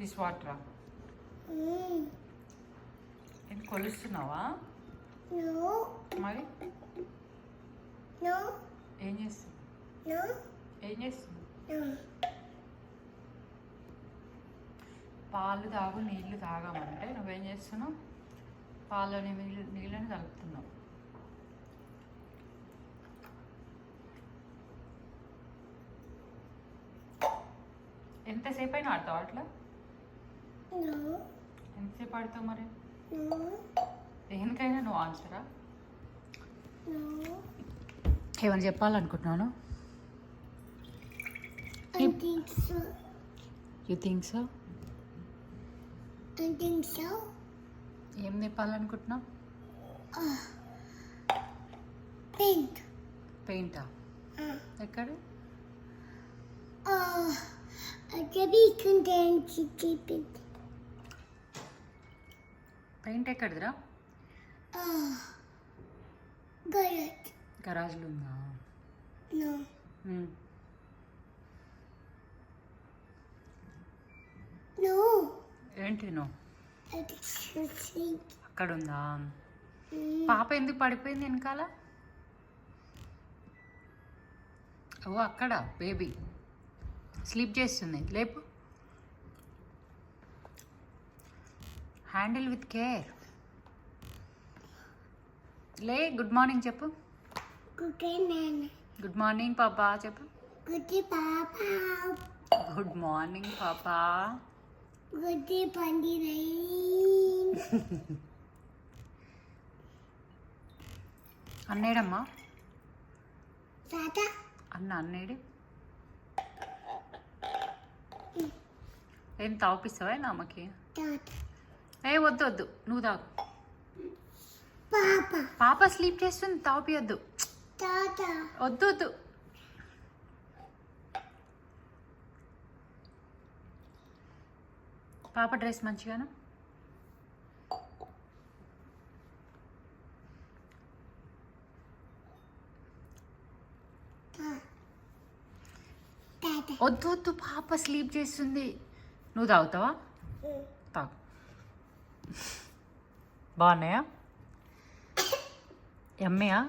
This వాటరా? ఏం కొలుస్తున్నావా? మరి ఏం చేస్తున్నావు? ఏం చేస్తున్నావు? పాలు తాగు, నీళ్లు తాగామంటే నువ్వేం చేస్తున్నావు? పాలని నీళ్ళని కలుపుతున్నావు. ఎంతసేపు అయినా ఆడతావు అట్లా? ఎంతసేపు ఆడతావు మరి? దేనికైనా నువ్వు ఆన్సరా? ఏమని చెప్పాలనుకుంటున్నాను? You think so? ఏం చెప్పాలనుకుంటున్నావు? పెయింటా? ఎక్కడ? పెయింట్ ఎక్కడిదిరా? గరాజ్లో ఉందా? ఏంటి నువ్వు అక్కడ ఉందా? పాప ఎందుకు పడిపోయింది వెనకాల? ఓ అక్కడ బేబీ స్లీప్ చేస్తుంది. లేపు. Handle with care. లే. గుడ్ మార్నింగ్ చెప్పు. గుడ్ మార్నింగ్ పాపా చెప్పు. గుడ్ మార్నింగ్ పాపా. అన్నేడమ్మా? అన్నేడు? ఏం తాపిస్తావా అమ్మకి? ఏ వద్దు వద్దు, నువ్వు తాగు. పాప స్లీప్ చేస్తుంది, తాపియద్దు. వద్దు వద్దు. పాప డ్రెస్ మంచిగాను? వద్దు వద్దు, పాప స్లీప్ చేస్తుంది. నువ్వు తాగుతావా? తాగు. బాగున్నాయా? ఎమ్మయా?